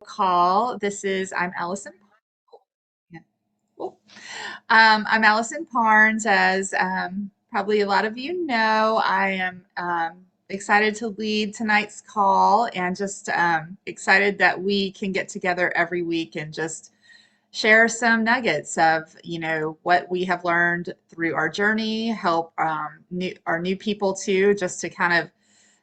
call. I'm Allison. Yeah. Oh. I'm Allison Parnes. As probably a lot of you know, I am excited to lead tonight's call and just excited that we can get together every week and just share some nuggets of what we have learned through our journey, help our new people too, just to kind of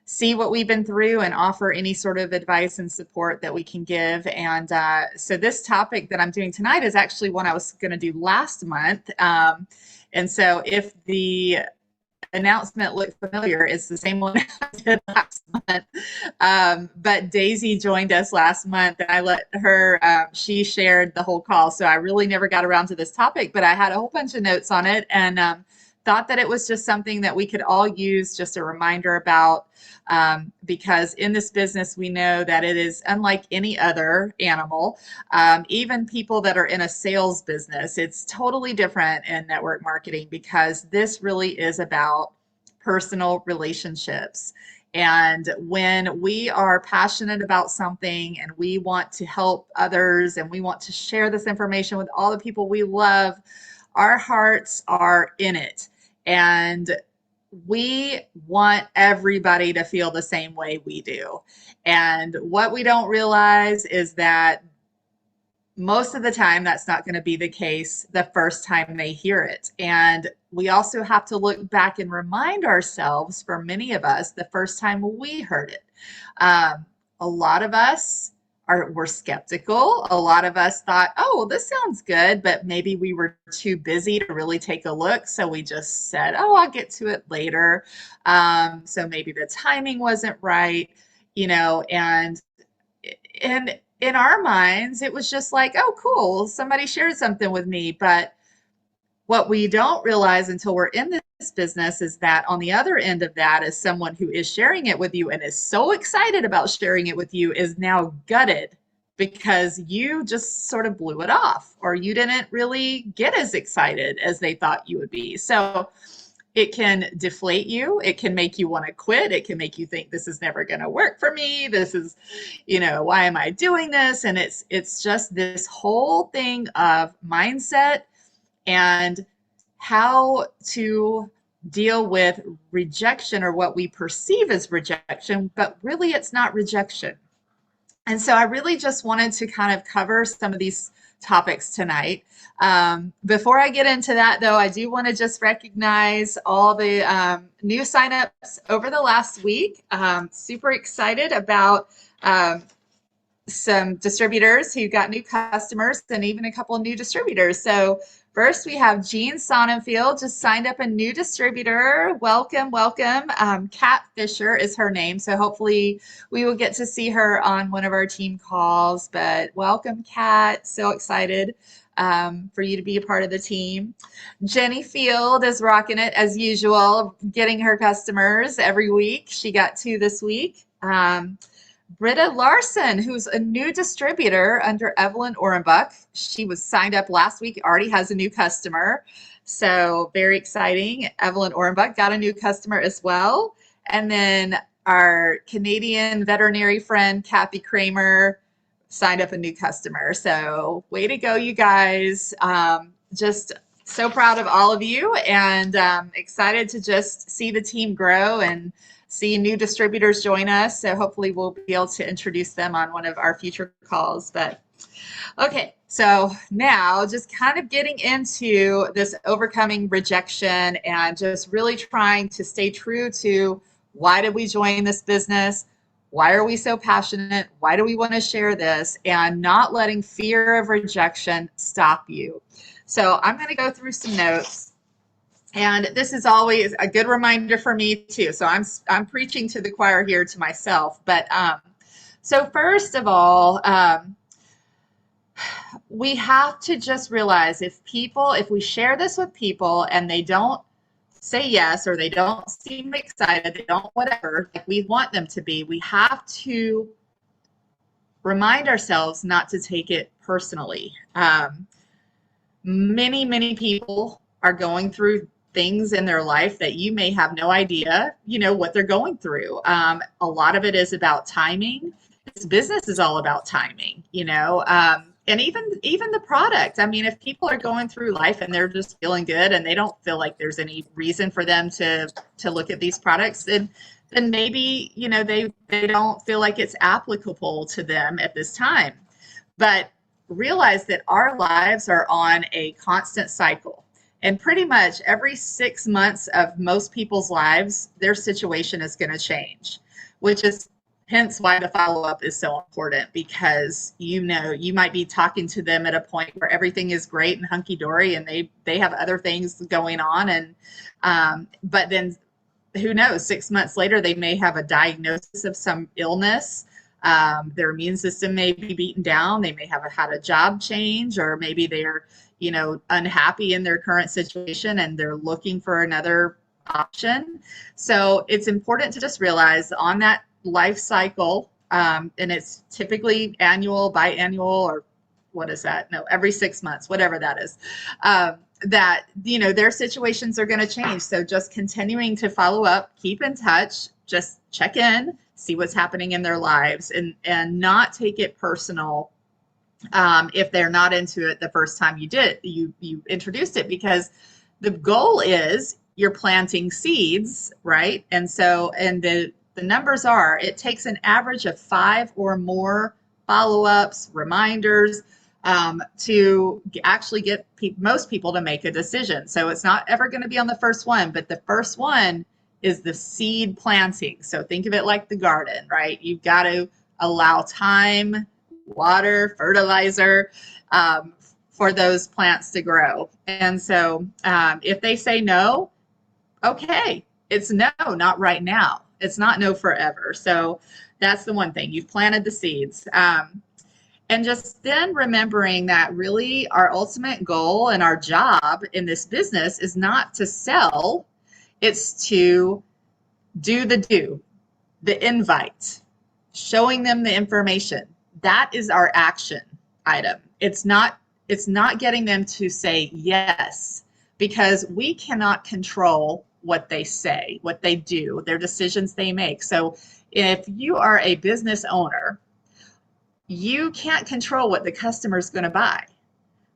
see what we've been through and offer any sort of advice and support that we can give. And so this topic that I'm doing tonight is actually one I was going to do last month. And so if the announcement looked familiar, it's the same one I did last month. But Daisy joined us last month, and I let her, she shared the whole call. So I really never got around to this topic, but I had a whole bunch of notes on it and thought that it was just something that we could all use, just a reminder about, because in this business, we know that it is unlike any other animal. Even people that are in a sales business, it's totally different in network marketing because this really is about personal relationships. And when we are passionate about something and we want to help others and we want to share this information with all the people we love, our hearts are in it. And we want everybody to feel the same way we do. And what we don't realize is that most of the time that's not going to be the case the first time they hear it. And we also have to look back and remind ourselves, for many of us, the first time we heard it. A lot of us were skeptical. A lot of us thought, oh, this sounds good, but maybe we were too busy to really take a look. So we just said, oh, I'll get to it later. So maybe the timing wasn't right, and in our minds, it was just like, oh, cool, somebody shared something with me. But what we don't realize until we're in this business is that on the other end of that is someone who is sharing it with you and is so excited about sharing it with you is now gutted because you just sort of blew it off or you didn't really get as excited as they thought you would be. So it can deflate you. It can make you want to quit. It can make you think this is never going to work for me. This is, why am I doing this? And it's just this whole thing of mindset and how to deal with rejection or what we perceive as rejection, but really it's not rejection. And so I really just wanted to kind of cover some of these topics tonight. Before I get into that, though, I do want to just recognize all the new signups over the last week. Super excited about some distributors who got new customers and even a couple of new distributors. So first we have Jean Sonnenfield just signed up a new distributor. Welcome, welcome. Kat Fisher is her name. So hopefully we will get to see her on one of our team calls. But welcome, Kat. So excited for you to be a part of the team. Jenny Field is rocking it as usual, getting her customers every week. She got 2 this week. Britta Larson, who's a new distributor under Evelyn Orenbuck. She was signed up last week, already has a new customer. So very exciting. Evelyn Orenbuck got a new customer as well. And then our Canadian veterinary friend, Kathy Kramer, signed up a new customer. So way to go, you guys. Just so proud of all of you and excited to just see the team grow and see new distributors join us. So hopefully we'll be able to introduce them on one of our future calls. But okay, so now just kind of getting into this overcoming rejection and just really trying to stay true to why did we join this business? Why are we so passionate? Why do we want to share this? And not letting fear of rejection stop you. So I'm going to go through some notes. And this is always a good reminder for me too. So I'm preaching to the choir here to myself. But so first of all, we have to just realize if we share this with people and they don't say yes or they don't seem excited, they don't whatever, like we want them to be, we have to remind ourselves not to take it personally. Many people are going through things in their life that you may have no idea, what they're going through. A lot of it is about timing. this business is all about timing, and even the product. I mean, if people are going through life and they're just feeling good and they don't feel like there's any reason for them to look at these products, then maybe, they don't feel like it's applicable to them at this time. But realize that our lives are on a constant cycle. And pretty much every 6 months of most people's lives, their situation is going to change, which is hence why the follow up is so important, because you might be talking to them at a point where everything is great and hunky dory, and they have other things going on, and but then who knows, 6 months later they may have a diagnosis of some illness. Their immune system may be beaten down. They may have had a job change, or maybe they're unhappy in their current situation and they're looking for another option. So it's important to just realize on that life cycle, and it's typically annual, biannual, or what is that? No, every 6 months, whatever that is. That their situations are going to change. So just continuing to follow up, keep in touch, just check in, see what's happening in their lives, and not take it personal if they're not into it the first time you introduced it, because the goal is you're planting seeds, right? And so, and the numbers are, it takes an average of 5 or more follow-ups, reminders, to actually get most people to make a decision. So it's not ever going to be on the first one, but the first one is the seed planting. So think of it like the garden, right? You've got to allow time, water, fertilizer, for those plants to grow. And so if they say no, okay, it's no, not right now. It's not no forever. So that's the one thing. You've planted the seeds. And just then remembering that really our ultimate goal and our job in this business is not to sell, it's to do the invite, showing them the information. That is our action item. It's not getting them to say yes, because we cannot control what they say, what they do, their decisions they make. So if you are a business owner, you can't control what the customer is going to buy,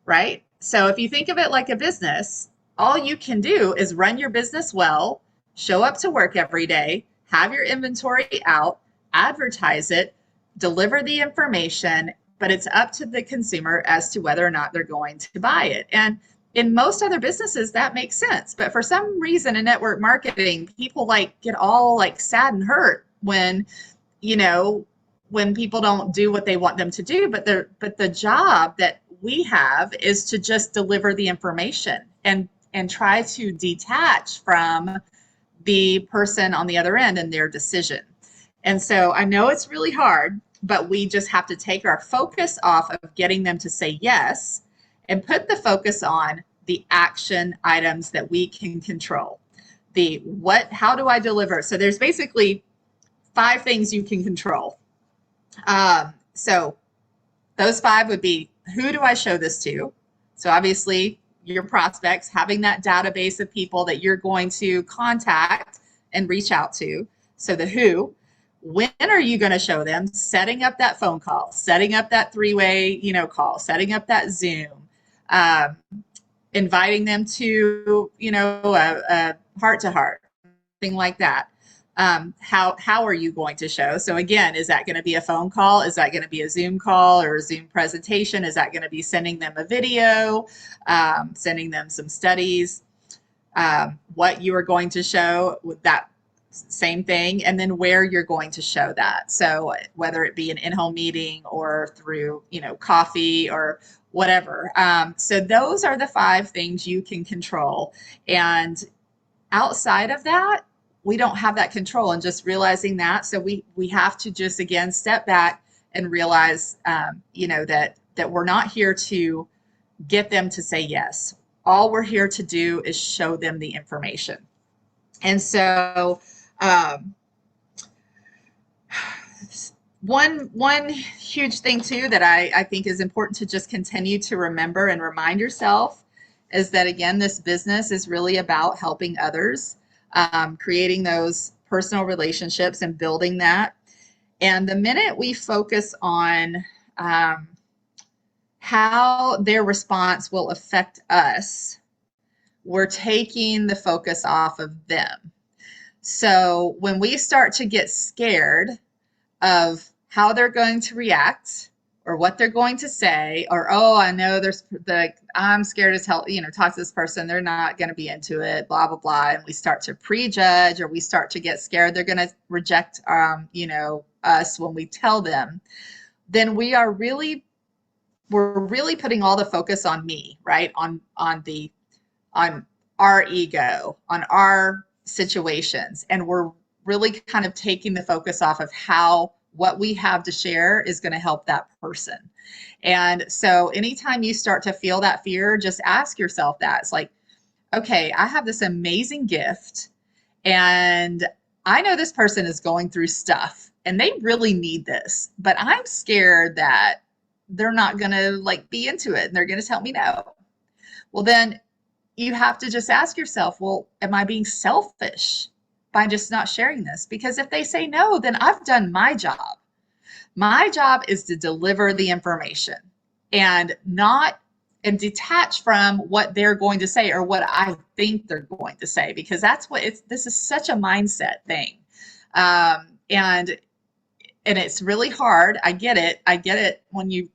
right? So if you think of it like a business, all you can do is run your business well, show up to work every day, have your inventory out, advertise it, deliver the information, but it's up to the consumer as to whether or not they're going to buy it. And in most other businesses, that makes sense. But for some reason in network marketing, people get all sad and hurt when, when people don't do what they want them to do. But the job that we have is to just deliver the information and try to detach from the person on the other end and their decision. And so I know it's really hard, but we just have to take our focus off of getting them to say yes and put the focus on the action items that we can control. How do I deliver? So there's basically 5 things you can control. So those 5 would be, who do I show this to? So obviously your prospects, having that database of people that you're going to contact and reach out to. So the who. When are you going to show them? Setting up that phone call, setting up that 3-way, call, setting up that Zoom, inviting them to, a heart-to-heart, thing like that. How are you going to show? So again, is that going to be a phone call? Is that going to be a Zoom call or a Zoom presentation? Is that going to be sending them a video, sending them some studies, what you are going to show with that same thing, and then where you're going to show that. So whether it be an in-home meeting or through, coffee or whatever. So those are the 5 things you can control. And outside of that, we don't have that control, and just realizing that. So we have to just, again, step back and realize, that we're not here to get them to say yes. All we're here to do is show them the information. And so one huge thing too that I think is important to just continue to remember and remind yourself is that, again, this business is really about helping others, creating those personal relationships and building that. And the minute we focus on um, how their response will affect us, we're taking the focus off of them. So when we start to get scared of how they're going to react or what they're going to say, or, oh, I know there's I'm scared as hell, talk to this person, they're not going to be into it, blah, blah, blah. And we start to prejudge, or we start to get scared they're going to reject, us when we tell them, then we're really putting all the focus on me, right? On our ego, on our situations. And we're really kind of taking the focus off of how what we have to share is going to help that person. And so anytime you start to feel that fear, just ask yourself that. It's like, okay, I have this amazing gift, and I know this person is going through stuff and they really need this, but I'm scared that they're not going to be into it and they're going to tell me no. Well, then you have to just ask yourself, well, am I being selfish by just not sharing this? Because if they say no, then I've done my job. My job is to deliver the information and not and detach from what they're going to say or what I think they're going to say, because that's what this is such a mindset thing. And it's really hard. I get it. I get it when you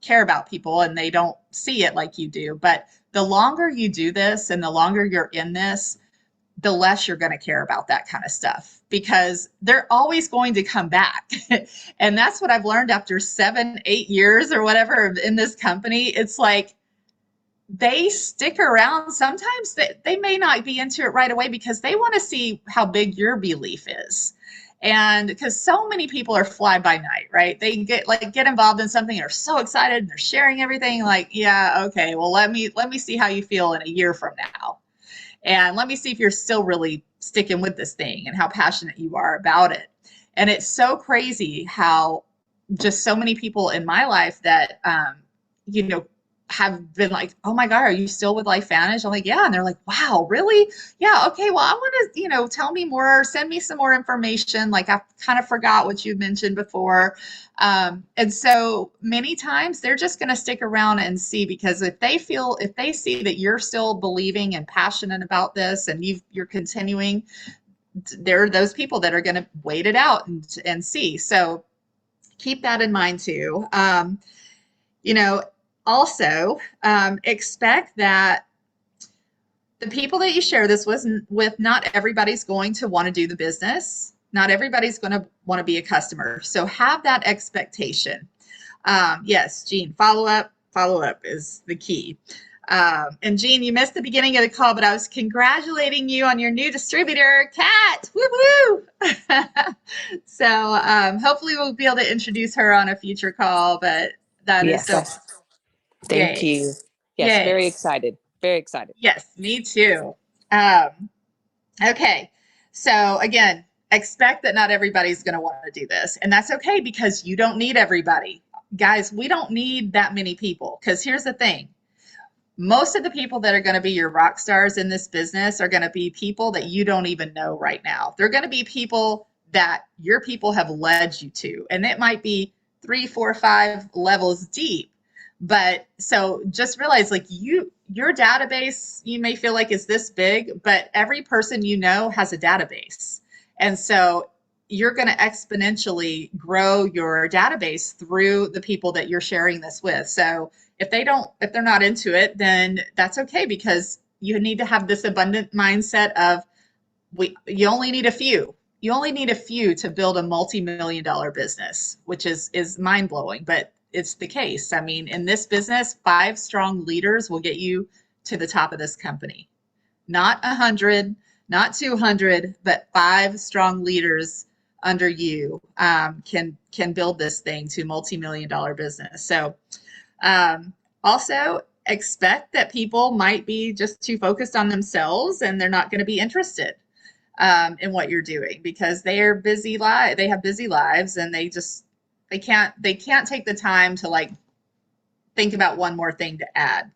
care about people and they don't see it like you do. But the longer you do this and the longer you're in this, the less you're going to care about that kind of stuff, because they're always going to come back. And that's what I've learned after 7-8 years or whatever in this company. It's like they stick around. Sometimes they may not be into it right away because they want to see how big your belief is. And because so many people are fly by night, right? They get involved in something and are so excited and they're sharing everything, like, yeah, okay, well, let me see how you feel in a year from now. And let me see if you're still really sticking with this thing and how passionate you are about it. And it's so crazy how just so many people in my life that, have been like, oh my God, are you still with LifeVantage? I'm like, yeah. And they're like, wow, really? Yeah. Okay. Well, I want to, tell me more, send me some more information. Like, I kind of forgot what you mentioned before. And so many times they're just going to stick around and see, because if they see that you're still believing and passionate about this and you're continuing, there are those people that are going to wait it out and see. So keep that in mind too. You know, Also, expect that the people that you share this with, not everybody's going to want to do the business. Not everybody's going to want to be a customer. So have that expectation. Yes, Jean, follow up. Follow up is the key. And Jean, you missed the beginning of the call, but I was congratulating you on your new distributor, Kat. Woo woo! So hopefully we'll be able to introduce her on a future call. But that is Yes, so thank yay, you. Yes, yay. very excited. Very excited. Yes, me too. Um, okay, so again, expect that not everybody's going to want to do this, and that's okay, because you don't need everybody. Guys, we don't need that many people, because here's the thing. Most of the people that are going to be your rock stars in this business are going to be people that you don't even know right now. They're going to be people that your people have led you to, and it might be 3, 4, 5 levels deep. But so just realize, like, your database, you may feel like is this big, but every person you know has a database. And so you're going to exponentially grow your database through the people that you're sharing this with. So if they're not into it, then that's okay, because you need to have this abundant mindset of you only need a few. You only need a few to build a multi-million-dollar business, which is mind-blowing, but it's the case. I mean, in this business, 5 strong leaders will get you to the top of this company. Not 100, not 200, but 5 strong leaders under you can build this thing to multi-million-dollar business. So also expect that people might be just too focused on themselves and they're not going to be interested in what you're doing, because they are busy they have busy lives, and they can't take the time to like think about one more thing to add.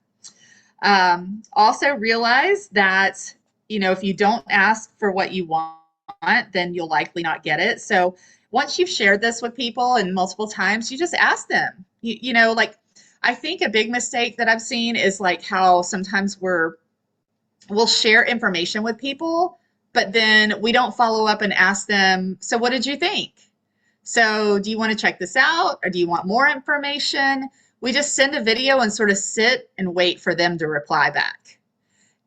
Also realize that, if you don't ask for what you want, then you'll likely not get it. So once you've shared this with people and multiple times, you just ask them. You know, like I think a big mistake that I've seen is like how sometimes we'll share information with people, but then we don't follow up and ask them, so what did you think? So do you want to check this out or do you want more information? We just send a video and sort of sit and wait for them to reply back.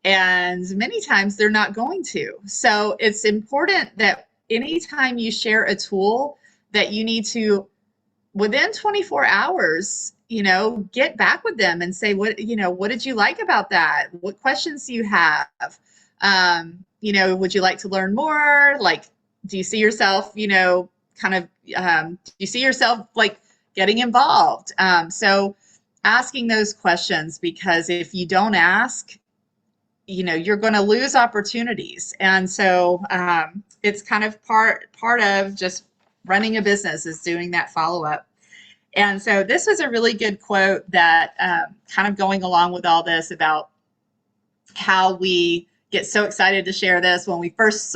And many times they're not going to. So it's important that anytime you share a tool that you need to, within 24 hours, you know, get back with them and say, what, you know, what did you like about that? What questions do you have? You know, would you like to learn more? Like, do you see yourself, you know, kind of, do you see yourself like getting involved? So asking those questions, because if you don't ask, you know, you're going to lose opportunities. And so it's kind of part of just running a business is doing that follow up. And so this was a really good quote that kind of going along with all this about how we get so excited to share this when we first,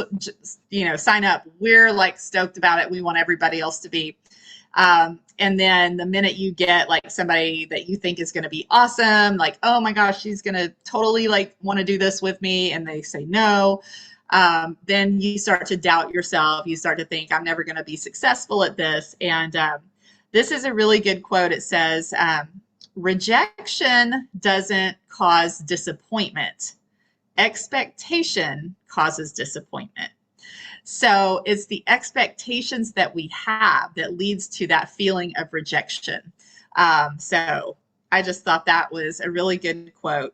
you know, sign up. We're like stoked about it. We want everybody else to be. And then the minute you get like somebody that you think is going to be awesome, like, oh my gosh, she's going to totally like want to do this with me, and they say no, then you start to doubt yourself. You start to think, I'm never going to be successful at this. And this is a really good quote. It says, rejection doesn't cause disappointment. Expectation causes disappointment. So it's the expectations that we have that leads to that feeling of rejection. So I just thought that was a really good quote.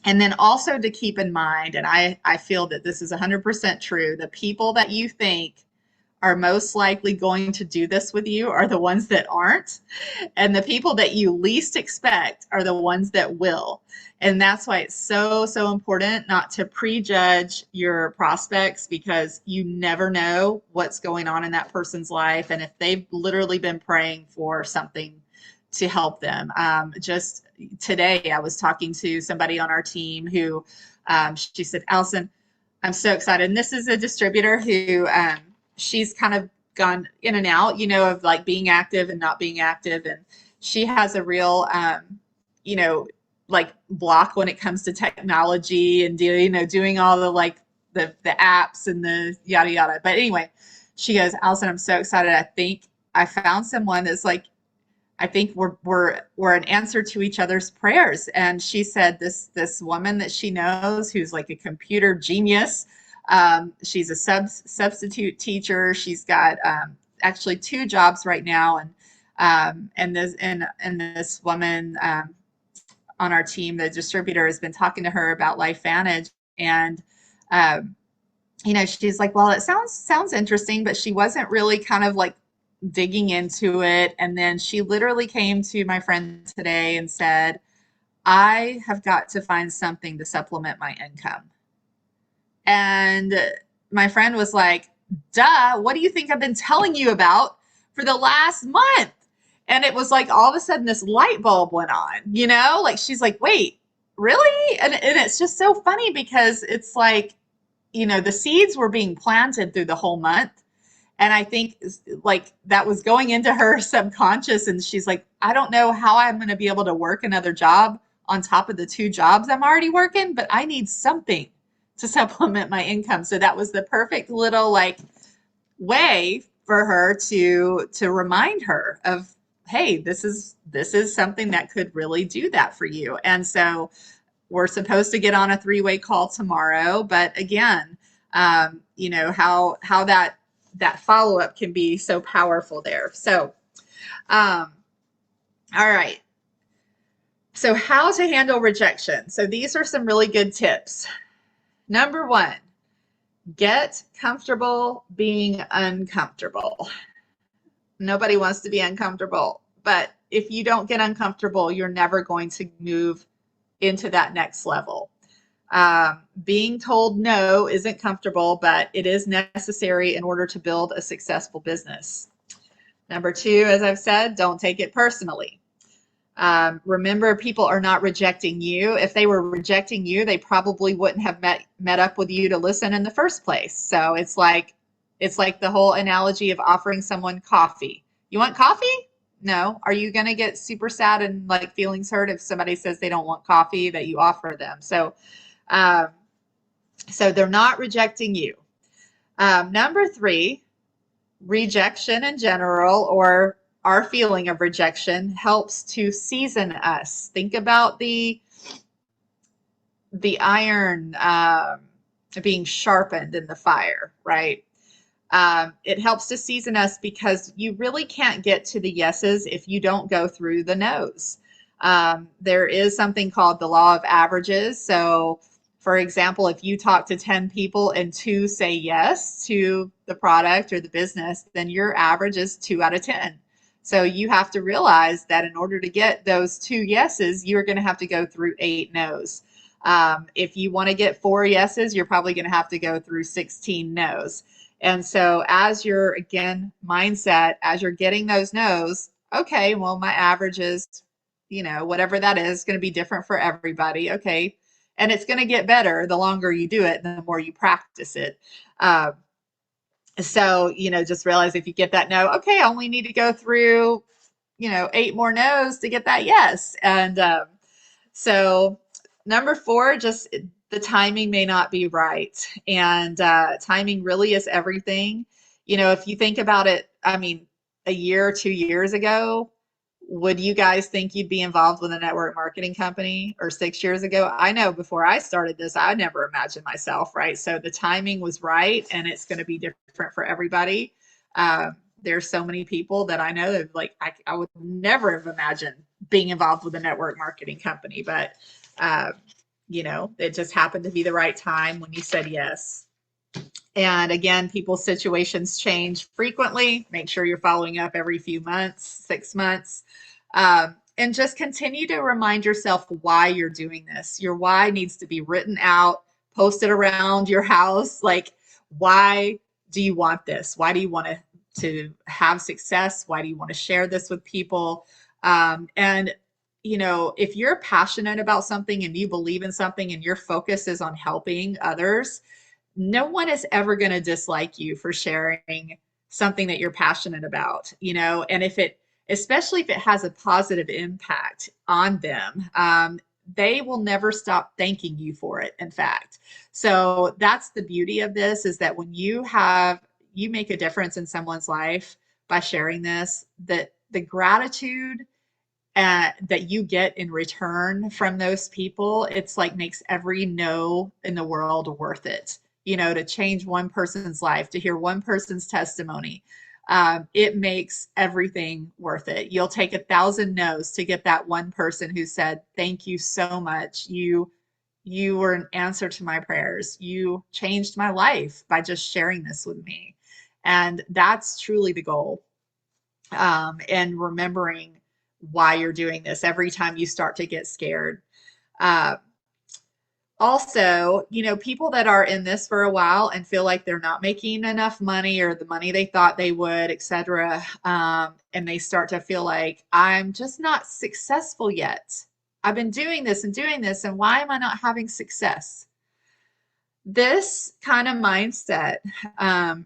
And then also to keep in mind, and I feel that this is 100% true, the people that you think are most likely going to do this with you are the ones that aren't. And the people that you least expect are the ones that will. And that's why it's so, so important not to prejudge your prospects, because you never know what's going on in that person's life. And if they've literally been praying for something to help them. Just today, I was talking to somebody on our team who she said, Alisan, I'm so excited. And this is a distributor who she's kind of gone in and out, you know, of like being active and not being active. And she has a real, you know, like block when it comes to technology and, you know, doing all the like the apps and the yada, yada. But anyway, she goes, Alisan, I'm so excited. I think I found someone that's like, I think we're an answer to each other's prayers. And she said this woman that she knows who's like a computer genius. She's a substitute teacher. She's got actually 2 jobs right now, and this woman on our team, the distributor, has been talking to her about LifeVantage, and you know, she's like, well, it sounds interesting, but she wasn't really kind of like digging into it. And then she literally came to my friend today and said, I have got to find something to supplement my income. And my friend was like, duh, what do you think I've been telling you about for the last month? And it was like all of a sudden this light bulb went on, you know, like she's like, wait, really? And it's just so funny because it's like, you know, the seeds were being planted through the whole month. And I think like that was going into her subconscious. And she's like, I don't know how I'm going to be able to work another job on top of the 2 jobs I'm already working, but I need something to supplement my income. So that was the perfect little like way for her to remind her of, hey, this is something that could really do that for you. And so we're supposed to get on a 3-way call tomorrow, but again, you know, how that follow-up can be so powerful there. So all right, so how to handle rejection. So these are some really good tips. Number 1, get comfortable being uncomfortable. Nobody wants to be uncomfortable, but if you don't get uncomfortable, you're never going to move into that next level. Being told no isn't comfortable, but it is necessary in order to build a successful business. Number 2, as I've said, don't take it personally. Remember, people are not rejecting you. If they were rejecting you, they probably wouldn't have met up with you to listen in the first place. So it's like, It's like the whole analogy of offering someone coffee. You want coffee? No. Are you going to get super sad and like feelings hurt if somebody says they don't want coffee that you offer them? Um, so they're not rejecting you. Number three, rejection in general, or our feeling of rejection, helps to season us. Think about the iron being sharpened in the fire, right? It helps to season us because you really can't get to the yeses if you don't go through the nos. There is something called the law of averages. So, for example, if you talk to 10 people and two say yes to the product or the business, then your average is 2 out of 10. So you have to realize that in order to get those 2 yeses, you're going to have to go through 8 nos. If you want to get 4 yeses, you're probably going to have to go through 16 nos. And so as your, again, mindset, as you're getting those no's, okay, well, my average is, whatever that is going to be different for everybody. Okay. And it's going to get better the longer you do it, the more you practice it. Uh, just realize if you get that no, okay, I only need to go through, 8 more no's to get that yes. And so number 4, just the timing may not be right. And timing really is everything. If you think about it, I mean, a year or 2 years ago, would you guys think you'd be involved with a network marketing company? Or 6 years ago? I know before I started this, I never imagined myself, right? So the timing was right, and it's going to be different for everybody. There's so many people that I know that I would never have imagined being involved with a network marketing company, but it just happened to be the right time when you said yes. And again, people's situations change frequently. Make sure you're following up every few months, 6 months. And just continue to remind yourself why you're doing this. Your why needs to be written out, posted around your house. Like, why do you want this? Why do you want to have success? Why do you want to share this with people? And if you're passionate about something and you believe in something and your focus is on helping others, no one is ever going to dislike you for sharing something that you're passionate about, and especially if it has a positive impact on them, they will never stop thanking you for it, in fact. So that's the beauty of this, is that when you make a difference in someone's life by sharing this, that the gratitude that you get in return from those people, it's like makes every no in the world worth it. To change one person's life, to hear one person's testimony, it makes everything worth it. You'll take 1,000 no's to get that one person who said, "Thank you so much. You were an answer to my prayers. You changed my life by just sharing this with me." And that's truly the goal. And remembering why you're doing this every time you start to get scared. Uh, Also, people that are in this for a while and feel like they're not making enough money or the money they thought they would, etc., and they start to feel like, I'm just not successful yet. I've been doing this, and why am I not having success? This kind of mindset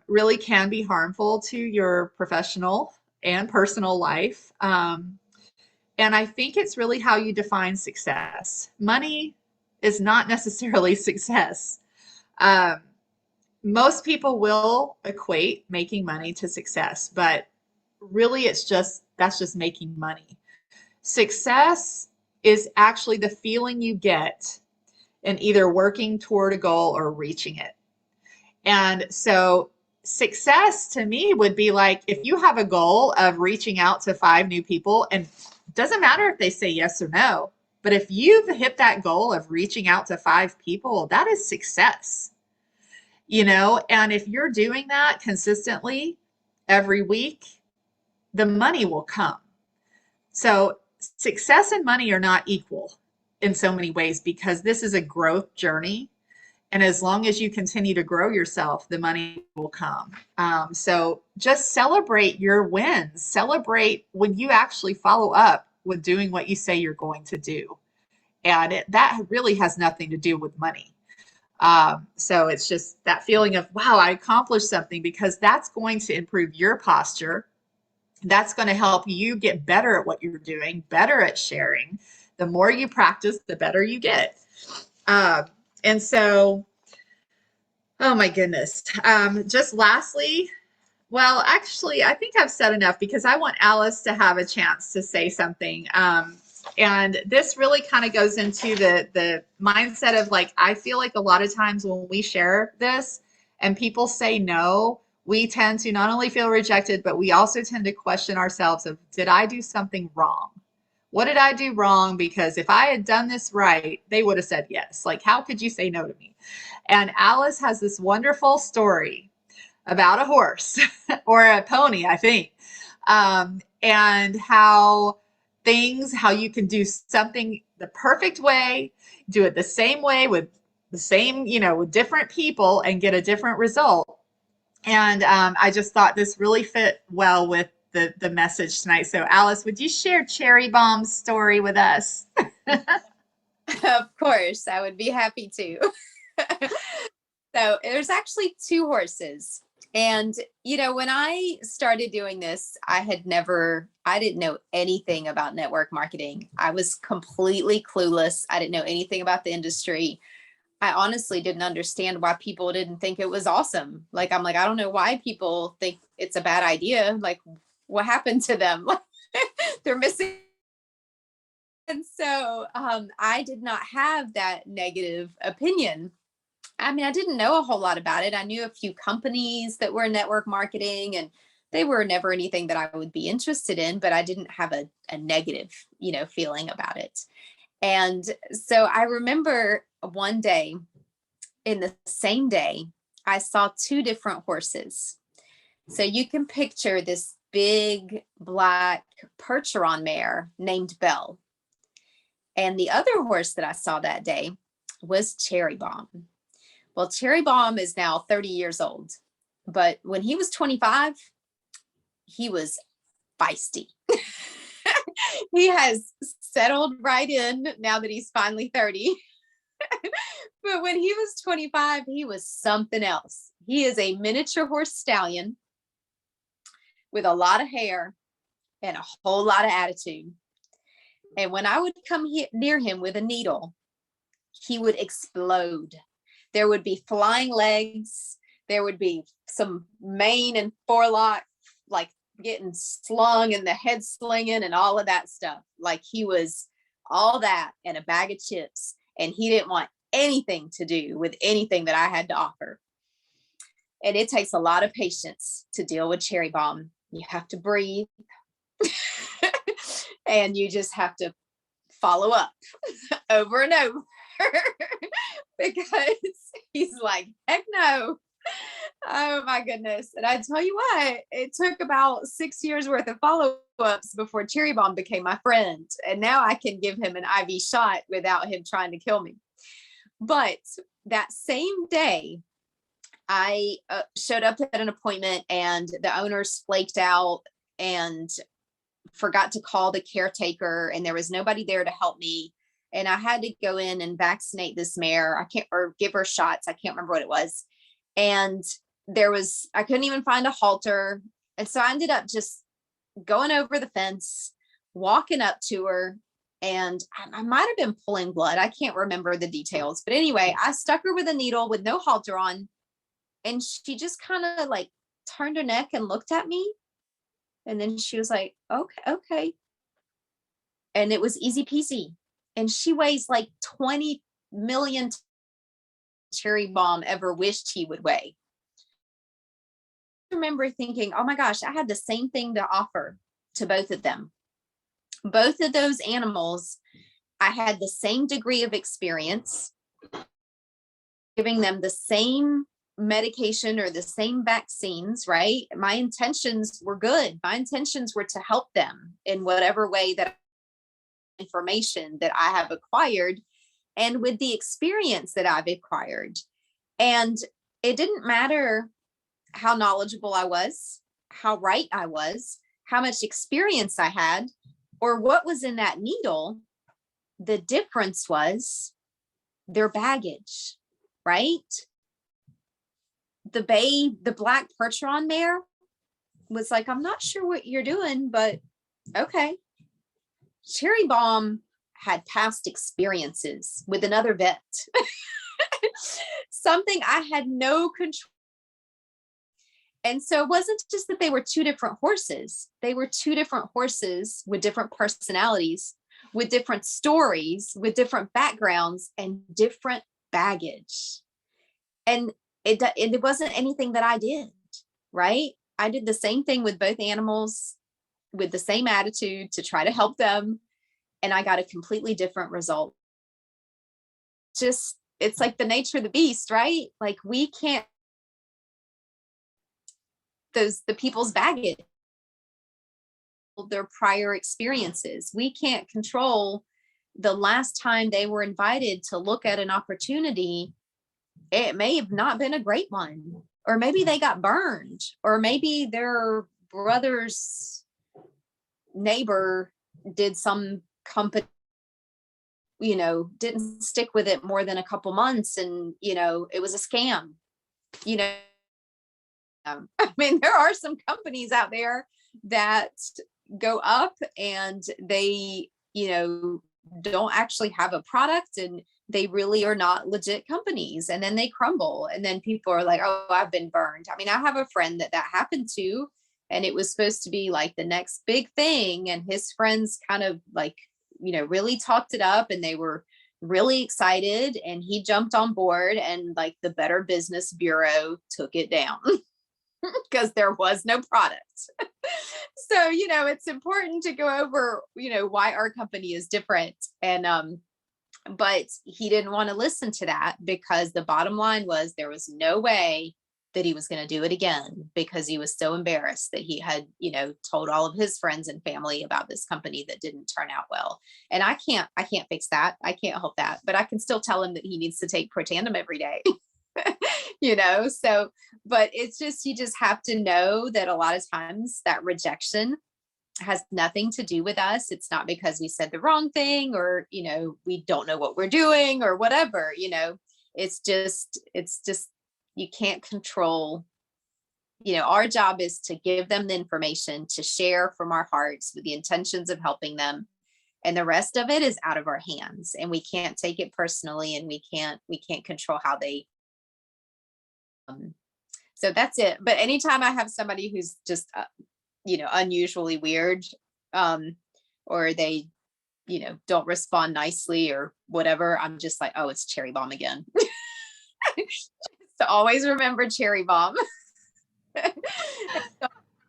really can be harmful to your professional and personal life. And I think it's really how you define success. Money is not necessarily success. Um, Most people will equate making money to success, but really that's just making money. Success is actually the feeling you get in either working toward a goal or reaching it. And so success to me would be like, if you have a goal of reaching out to 5 new people, and it doesn't matter if they say yes or no, but if you've hit that goal of reaching out to 5 people, that is success. And if you're doing that consistently every week, the money will come. So success and money are not equal in so many ways, because this is a growth journey. And as long as you continue to grow yourself, the money will come. So just celebrate your wins. Celebrate when you actually follow up with doing what you say you're going to do. And that really has nothing to do with money. So it's just that feeling of, wow, I accomplished something, because that's going to improve your posture. That's going to help you get better at what you're doing, better at sharing. The more you practice, the better you get. Uh, and so, oh my goodness. Just lastly, well, actually, I think I've said enough, because I want Alice to have a chance to say something. And this really kind of goes into the mindset of, like, I feel like a lot of times when we share this and people say no, we tend to not only feel rejected, but we also tend to question ourselves of, did I do something wrong? What did I do wrong? Because if I had done this right, they would have said yes. Like, how could you say no to me? And Alice has this wonderful story about a horse or a pony, I think, and how you can do something the perfect way, do it the same way with the same, with different people, and get a different result. And I just thought this really fit well with the message tonight. So, Alice, would you share Cherry Bomb's story with us? Of course, I would be happy to. So there's actually two horses. And, when I started doing this, I didn't know anything about network marketing. I was completely clueless. I didn't know anything about the industry. I honestly didn't understand why people didn't think it was awesome. I'm like, I don't know why people think it's a bad idea. Like, what happened to them? They're missing. And so I did not have that negative opinion. I mean, I didn't know a whole lot about it. I knew a few companies that were network marketing, and they were never anything that I would be interested in, but I didn't have a negative, feeling about it. And so I remember one day, in the same day, I saw two different horses. So you can picture this big black Percheron mare named Belle. And the other horse that I saw that day was Cherry Bomb. Well, Cherry Bomb is now 30 years old, but when he was 25, he was feisty. He has settled right in now that he's finally 30. But when he was 25, he was something else. He is a miniature horse stallion with a lot of hair and a whole lot of attitude. And when I would come near him with a needle, he would explode. There would be flying legs. There would be some mane and forelock, like getting slung and the head slinging and all of that stuff. Like, he was all that and a bag of chips. And he didn't want anything to do with anything that I had to offer. And it takes a lot of patience to deal with Cherry Bomb. You have to breathe. And you just have to follow up over and over. Because he's like, heck no. Oh my goodness. And I tell you what, it took about 6 years worth of follow-ups before Cherry Bomb became my friend. And now I can give him an IV shot without him trying to kill me. But that same day, I showed up at an appointment, and the owners flaked out and forgot to call the caretaker, and there was nobody there to help me. And I had to go in and vaccinate this mare. Or give her shots. I can't remember what it was. And I couldn't even find a halter. And so I ended up just going over the fence, walking up to her, and I might have been pulling blood. I can't remember the details. But anyway, I stuck her with a needle with no halter on. And she just kind of like turned her neck and looked at me. And then she was like, okay. And it was easy peasy. And she weighs like 20 million Cherry Bomb ever wished he would weigh. I remember thinking, oh my gosh, I had the same thing to offer to both of them. Both of those animals, I had the same degree of experience, giving them the same medication or the same vaccines, right? My intentions were good. My intentions were to help them in whatever way that information that I have acquired and with the experience that I've acquired. And it didn't matter how knowledgeable I was, how right I was, how much experience I had, or what was in that needle. The difference was their baggage. right? The black Percheron mare was like, I'm not sure what you're doing, but okay. Cherry Bomb had past experiences with another vet. Something I had no control. And so it wasn't just that they were two different horses. They were two different horses with different personalities, with different stories, with different backgrounds, and different baggage. And it wasn't anything that I did, right? I did the same thing with both animals with the same attitude to try to help them. And I got a completely different result. Just, it's like the nature of the beast, right? Like we can't, the people's baggage, their prior experiences. We can't control the last time they were invited to look at an opportunity. It may have not been a great one, or maybe they got burned, or maybe their brother's neighbor did some company, didn't stick with it more than a couple months, and it was a scam. I mean, there are some companies out there that go up and they, don't actually have a product, and they really are not legit companies, and then they crumble, and then people are like, oh, I've been burned. I mean, I have a friend that happened to, and it was supposed to be like the next big thing, and his friends kind of like, really talked it up, and they were really excited, and he jumped on board, and like the Better Business Bureau took it down. Because there was no product. So, it's important to go over, why our company is different. And, but he didn't want to listen to that, because the bottom line was there was no way that he was going to do it again, because he was so embarrassed that he had, told all of his friends and family about this company that didn't turn out well. And I can't fix that. I can't help that, but I can still tell him that he needs to take Protandim every day. So, but it's just, you just have to know that a lot of times that rejection has nothing to do with us. It's not because we said the wrong thing, or, we don't know what we're doing or whatever, it's just, you can't control, our job is to give them the information, to share from our hearts with the intentions of helping them. And the rest of it is out of our hands, and we can't take it personally, and we can't control how they. So that's it. But anytime I have somebody who's just, unusually weird, or they, don't respond nicely or whatever, I'm just like, oh, it's Cherry Bomb again. So always remember Cherry Bomb.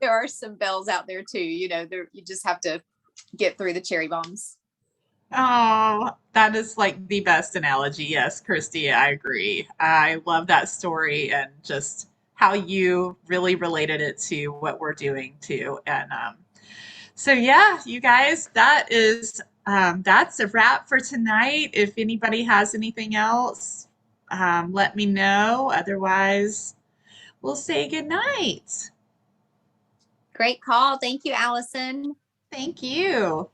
There are some bells out there too, you just have to get through the cherry bombs. Oh, that is like the best analogy. Yes, Christy, I agree. I love that story and just how you really related it to what we're doing too. And so yeah, you guys, that's a wrap for tonight. If anybody has anything else, let me know. Otherwise, we'll say good night. Great call. Thank you, Allison. Thank you.